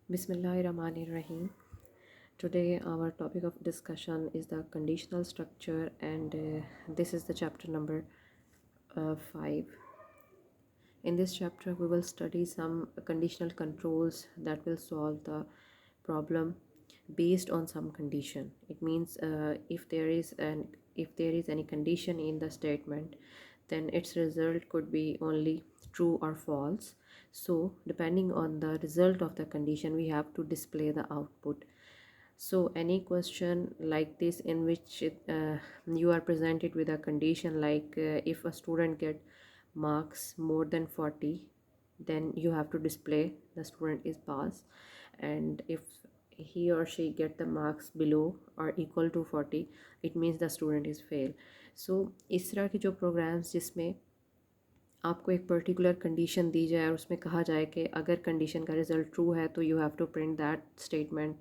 Bismillahirrahmanirrahim. Today our topic of discussion is the conditional structure, and this is the chapter number 5. In this chapter we will study some conditional controls that will solve the problem based on some condition. It means if there is any condition in the statement, then its result could be only true or false. So depending on the result of the condition, we have to display the output. So any question like this in which you are presented with a condition like if a student get marks more than 40, then you have to display the student is pass, and if he or she get the marks below or equal to 40, it means the student is fail. So इस तरह के जो programmes जिसमें आपको एक particular condition दी जाए और उसमें कहा जाए कि अगर कंडीशन का रिज़ल्ट ट्रू है तो you have to print that statement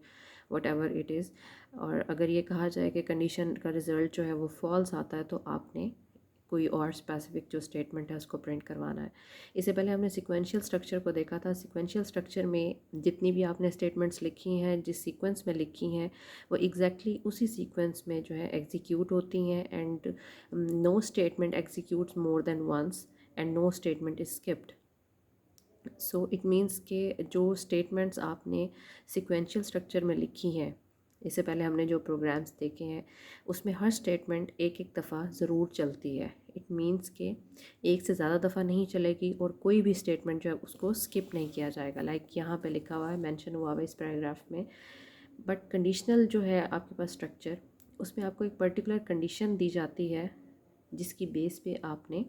whatever it is, और अगर ये कहा जाए कि कंडीशन का रिज़ल्ट जो है वो फॉल्स आता है तो आपने कोई और स्पेसिफिक जो स्टेटमेंट है उसको प्रिंट करवाना है। इससे पहले हमने सिक्वेंशियल स्ट्रक्चर को देखा था। सिक्वेंशियल स्ट्रक्चर में जितनी भी आपने स्टेटमेंट्स लिखी हैं, जिस सीक्वेंस में लिखी हैं, वो एग्जैक्टली उसी सीक्वेंस में जो है एग्जीक्यूट होती हैं, and no statement executes more than once and no statement is skipped. So it means के जो स्टेटमेंट्स आपने सिक्वेंशियल स्ट्रक्चर में लिखी हैं, इससे पहले हमने जो प्रोग्राम्स देखे हैं, उसमें हर स्टेटमेंट एक एक दफ़ा ज़रूर चलती है। इट मीन्स के एक से ज़्यादा दफ़ा नहीं चलेगी और कोई भी स्टेटमेंट जो है उसको स्किप नहीं किया जाएगा। लाइक यहाँ पे लिखा हुआ है, मेंशन हुआ हुआ इस पैराग्राफ में। बट कंडीशनल जो है आपके पास स्ट्रक्चर, उसमें आपको एक पर्टिकुलर कंडीशन दी जाती है जिसकी बेस पे आपने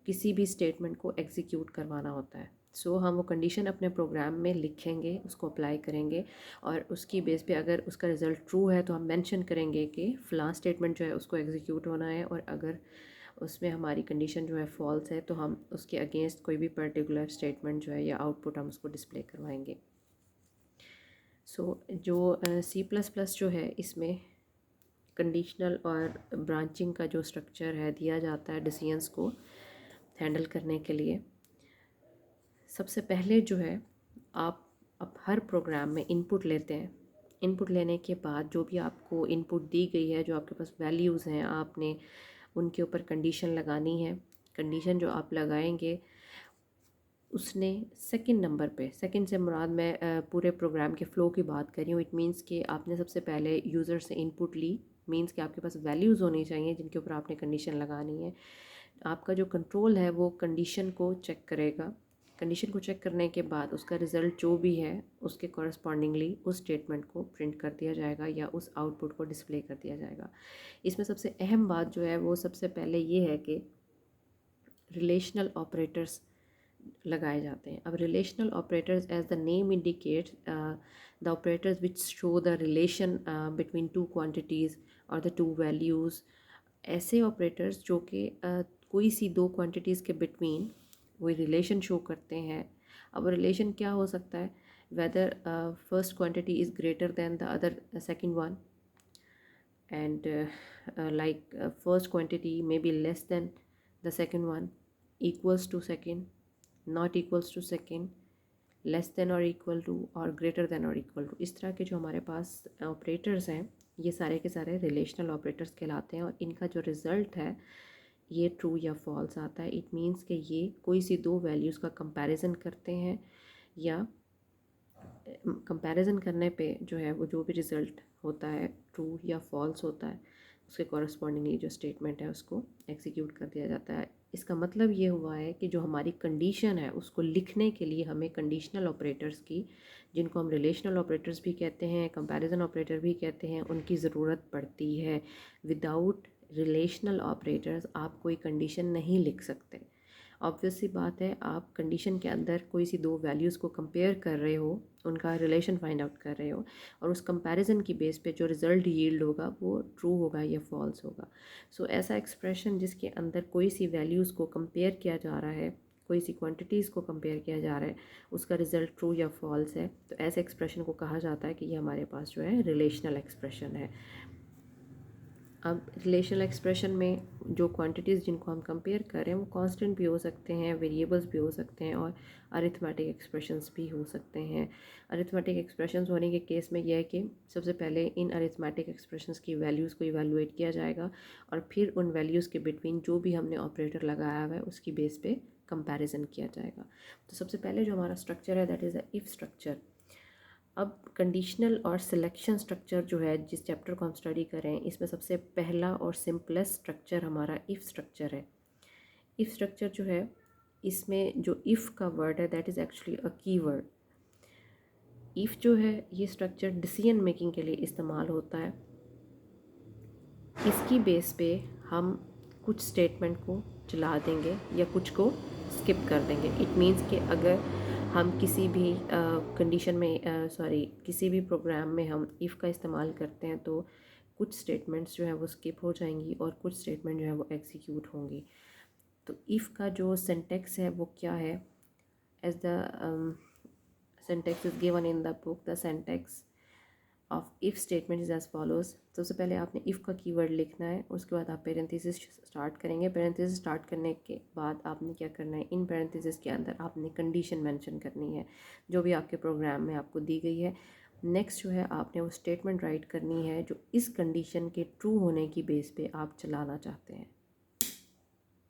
किसी भी स्टेटमेंट को एग्जीक्यूट करवाना होता है। सो हम वो कंडीशन अपने प्रोग्राम में लिखेंगे, उसको अप्लाई करेंगे, और उसकी बेस पे अगर उसका रिज़ल्ट ट्रू है तो हम मेंशन करेंगे कि फ़लाँ स्टेटमेंट जो है उसको एग्जीक्यूट होना है, और अगर उसमें हमारी कंडीशन जो है फॉल्स है तो हम उसके अगेंस्ट कोई भी पर्टिकुलर स्टेटमेंट जो है या आउटपुट हम उसको डिस्प्ले करवाएंगे। सो जो C++ जो है, इसमें कंडीशनल और ब्रांचिंग का जो स्ट्रक्चर है दिया जाता है डिसीजंस को हैंडल करने के लिए। सबसे पहले जो है आप अब हर प्रोग्राम में इनपुट लेते हैं। इनपुट लेने के बाद जो भी आपको इनपुट दी गई है, जो आपके पास वैल्यूज़ हैं, आपने उनके ऊपर कंडीशन लगानी है। कंडीशन जो आप लगाएंगे उसने सेकंड नंबर पे, सेकंड से मुराद मैं पूरे प्रोग्राम के फ़्लो की बात कर रही हूँ। इट मीन्स कि आपने सबसे पहले यूज़र से इनपुट ली, मीन्स कि आपके पास वैल्यूज़ होनी चाहिए जिनके ऊपर आपने कंडीशन लगानी है। आपका जो कंट्रोल है वो कंडीशन को चेक करेगा। कंडीशन को चेक करने के बाद उसका रिज़ल्ट जो भी है उसके कॉरस्पॉन्डिंगली उस स्टेटमेंट को प्रिंट कर दिया जाएगा या उस आउटपुट को डिस्प्ले कर दिया जाएगा। इसमें सबसे अहम बात जो है वो सबसे पहले ये है कि रिलेशनल ऑपरेटर्स लगाए जाते हैं। अब relational operators, as the name indicates, the operators which show the relation between two quantities और द टू वैल्यूज़। ऐसे ऑपरेटर्स जो कि कोई सी दो क्वांटिटीज़ के बिटवीन वही रिलेशन शो करते हैं। अब रिलेशन क्या हो सकता है? Whether first quantity is greater than the other second one, and like first quantity may be less than the second one, equals to second, not equals to second, less than और equal to, और greater than और equal to. इस तरह के जो हमारे पास operators हैं, ये सारे के सारे रिलेशनल ऑपरेटर्स कहलाते हैं, और इनका जो रिज़ल्ट है ये ट्रू या फॉल्स आता है। इट मीन्स कि ये कोई सी दो वैल्यूज़ का कंपैरिजन करते हैं, या कंपैरिजन करने पे जो है वो जो भी रिज़ल्ट होता है ट्रू या फॉल्स होता है, उसके कॉरस्पॉन्डिंगली जो स्टेटमेंट है उसको एग्जीक्यूट कर दिया जाता है। इसका मतलब ये हुआ है कि जो हमारी कंडीशन है उसको लिखने के लिए हमें कंडीशनल ऑपरेटर्स की, जिनको हम रिलेशनल ऑपरेटर्स भी कहते हैं, कंपैरिजन ऑपरेटर भी कहते हैं, उनकी ज़रूरत पड़ती है। विदाउट रिलेशनल ऑपरेटर्स आप कोई कंडीशन नहीं लिख सकते। ऑब्वियस सी बात है, आप कंडीशन के अंदर कोई सी दो वैल्यूज़ को कंपेयर कर रहे हो, उनका रिलेशन फाइंड आउट कर रहे हो, और उस कंपैरिजन की बेस पे जो रिज़ल्ट यील्ड होगा वो ट्रू होगा या फॉल्स होगा। सो ऐसा एक्सप्रेशन जिसके अंदर कोई सी वैल्यूज़ को कंपेयर किया जा रहा है, कोई सी क्वांटिटीज़ को कंपेयर किया जा रहा है, उसका रिज़ल्ट ट्रू या फॉल्स है, तो ऐसे एक्सप्रेशन को कहा जाता है कि ये हमारे पास जो है रिलेशनल एक्सप्रेशन है। अब रिलेशनल एक्सप्रेशन में जो क्वांटिटीज़ जिनको हम कंपेयर कर रहे हैं वो कांस्टेंट भी हो सकते हैं, वेरिएबल्स भी हो सकते हैं, और अरिथमेटिक एक्सप्रेशंस भी हो सकते हैं। अरिथमेटिक एक्सप्रेशंस होने के केस में यह है कि सबसे पहले इन अरिथमेटिक एक्सप्रेशंस की वैल्यूज़ को इवैल्यूएट किया जाएगा और फिर उन वैल्यूज़ के बिटवीन जो भी हमने ऑपरेटर लगाया हुआ है उसकी बेस पे कंपैरिजन किया जाएगा। तो सबसे पहले जो हमारा स्ट्रक्चर है that is the if structure. अब कंडीशनल और सिलेक्शन स्ट्रक्चर जो है जिस चैप्टर को हम स्टडी कर रहे हैं इसमें सबसे पहला और सिंपलेस्ट स्ट्रक्चर हमारा इफ़ स्ट्रक्चर है। इफ़ स्ट्रक्चर जो है इसमें जो इफ़ का वर्ड है दैट इज़ एक्चुअली अ की वर्ड। इफ़ जो है ये स्ट्रक्चर डिसीजन मेकिंग के लिए इस्तेमाल होता है। इसकी बेस पे हम कुछ स्टेटमेंट को चला देंगे या कुछ को स्किप कर देंगे। इट मीन्स कि अगर हम किसी भी कंडीशन में किसी भी प्रोग्राम में हम इफ़ का इस्तेमाल करते हैं तो कुछ स्टेटमेंट्स जो है वो स्किप हो जाएंगी और कुछ स्टेटमेंट जो है वो एग्जीक्यूट होंगी। तो इफ़ का जो सिंटैक्स है वो क्या है, as the syntax is given in the book. The syntax of if statement is as follows. सबसे पहले आपने इफ़ का कीवर्ड लिखना है, उसके बाद आप पेरेंथेसिस स्टार्ट करेंगे। पेरेंथेसिस स्टार्ट करने के बाद आपने क्या करना है, इन पेरेंथेसिस के अंदर आपने कंडीशन मेंशन करनी है जो भी आपके प्रोग्राम में आपको दी गई है। नेक्स्ट जो है आपने वो स्टेटमेंट राइट करनी है जो इस कंडीशन के ट्रू होने की बेस पे आप चलाना चाहते हैं।